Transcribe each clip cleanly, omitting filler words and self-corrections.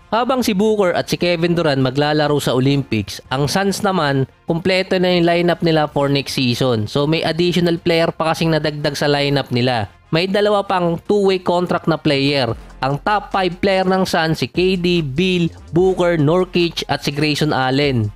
Habang si Booker at si Kevin Durant maglalaro sa Olympics, ang Suns naman, kumpleto na yung lineup nila for next season. So may additional player pa kasing nadagdag sa lineup nila. May dalawa pang two-way contract na player. Ang top 5 player ng Suns si KD, Bill, Booker, Nurkic at si Grayson Allen.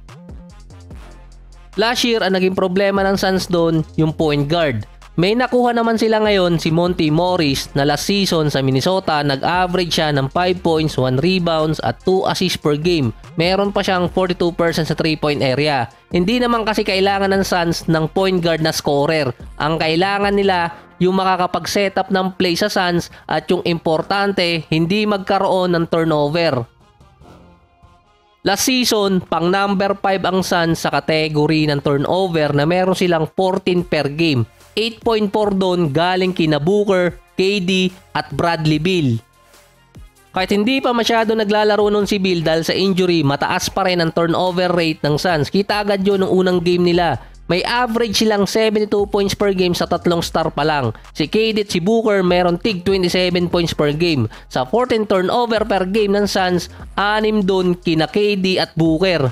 Last year, ang naging problema ng Suns doon, yung point guard. May nakuha naman sila ngayon si Monty Morris na last season sa Minnesota nag-average siya ng 5 points, 1 rebounds at 2 assists per game. Meron pa siyang 42% sa 3-point area. Hindi naman kasi kailangan ng Suns ng point guard na scorer. Ang kailangan nila yung makakapag-setup ng play sa Suns at yung importante hindi magkaroon ng turnover. Last season, pang number 5 ang Suns sa kategory ng turnover na meron silang 14 per game. 8.4 doon galing kina Booker, KD at Bradley Beal. Kahit hindi pa masyado naglalaro nun si Beal dahil sa injury, mataas pa rin ang turnover rate ng Suns. Kita agad yun nung unang game nila. May average silang 72 points per game sa tatlong star pa lang. Si KD at si Booker meron tig 27 points per game. Sa 14 turnover per game ng Suns, 6 doon kina KD at Booker.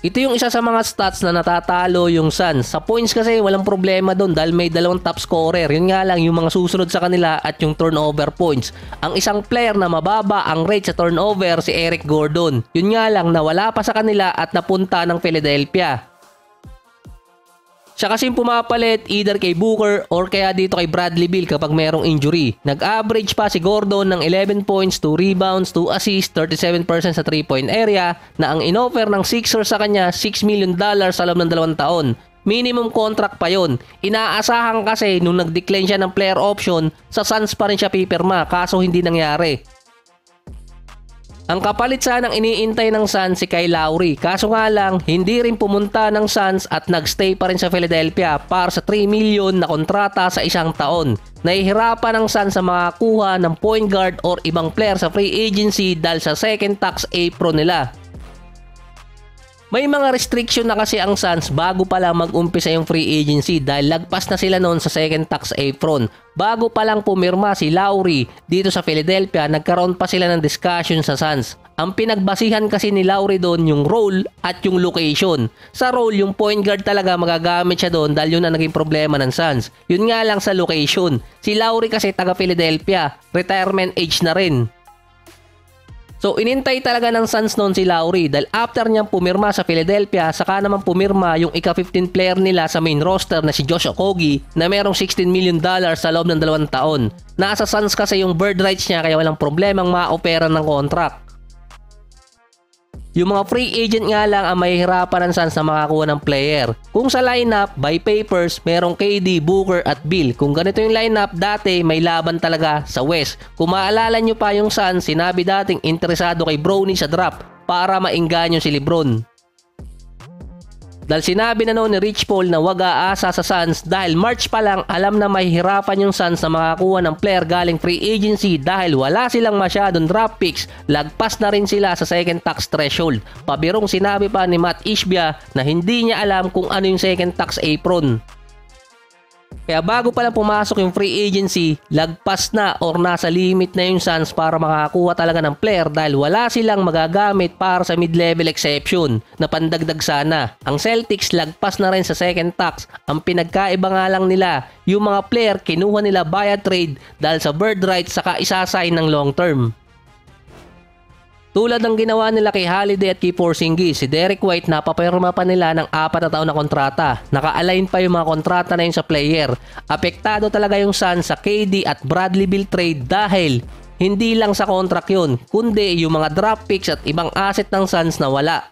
Ito yung isa sa mga stats na natatalo yung Suns. Sa points kasi walang problema doon dahil may dalawang top scorer. Yun nga lang yung mga susunod sa kanila at yung turnover points. Ang isang player na mababa ang rate sa turnover si Eric Gordon. Yun nga lang nawala pa sa kanila at napunta ng Philadelphia. Siya kasing pumapalit either kay Booker or kaya dito kay Bradley Beal kapag merong injury. Nag-average pa si Gordon ng 11 points, 2 rebounds, 2 assists, 37% sa 3-point area na ang inoffer ng Sixers sa kanya $6 million sa loob ng 2 taon. Minimum contract pa yon. Inaasahan kasi nung nag-decline siya ng player option, sa Suns pa rin siya pipirma kaso hindi nangyari. Ang kapalit sanang iniintay ng Suns si Kyle Lowry. Kaso nga lang, hindi rin pumunta ng Suns at nagstay pa rin sa Philadelphia para sa $3 million na kontrata sa 1 taon. Nahihirapan ng Suns sa makakuha ng point guard or ibang player sa free agency dahil sa second tax apron nila. May mga restriction na kasi ang Suns bago pa lang mag-umpisa yung free agency dahil lagpas na sila noon sa second tax apron. Bago pa lang pumirma si Lowry dito sa Philadelphia, nagkaroon pa sila ng discussion sa Suns. Ang pinagbasihan kasi ni Lowry doon yung role at yung location. Sa role, yung point guard talaga magagamit siya doon dahil yun ang naging problema ng Suns. Yun nga lang sa location. Si Lowry kasi taga Philadelphia, retirement age na rin. So inintay talaga ng Suns noon si Lowry dahil after niyang pumirma sa Philadelphia, saka naman pumirma yung ika-15 player nila sa main roster na si Josh Okogie na merong $16 million sa loob ng 2 taon. Nasa Suns kasi yung bird rights niya kaya walang problemang ma-opera ng contract. Yung mga free agent nga lang ang mahihirapan ng Suns na makakuha ng player. Kung sa lineup, by papers, merong KD, Booker at Bill. Kung ganito yung lineup, dati may laban talaga sa West. Kung maalala nyo pa yung Suns, sinabi dating interesado kay Bronny sa draft para maingganyo si LeBron. Dahil sinabi na noon ni Rich Paul na wag aasa sa Suns dahil March pa lang alam na mahihirapan yung Suns na makakuha ng player galing free agency dahil wala silang masyadong draft picks, lagpas na rin sila sa second tax threshold. Pabirong sinabi pa ni Matt Ishbia na hindi niya alam kung ano yung second tax apron. Kaya bago pa lang pumasok yung free agency, lagpas na or nasa limit na yung Suns para makakakuha talaga ng player dahil wala silang magagamit para sa mid-level exception na pandagdag sana. Ang Celtics lagpas na rin sa second tax. Ang pinagkaiba nga lang nila, yung mga player kinuha nila via trade dahil sa bird rights saka isasign ng long term. Tulad ng ginawa nila kay Holiday at kay Porzingis, si Derek White napapirma pa nila ng 4 na taon na kontrata. Naka-align pa yung mga kontrata na yun sa player. Apektado talaga yung Suns sa KD at Bradley Beal trade dahil hindi lang sa contract yun, kundi yung mga draft picks at ibang asset ng Suns na wala.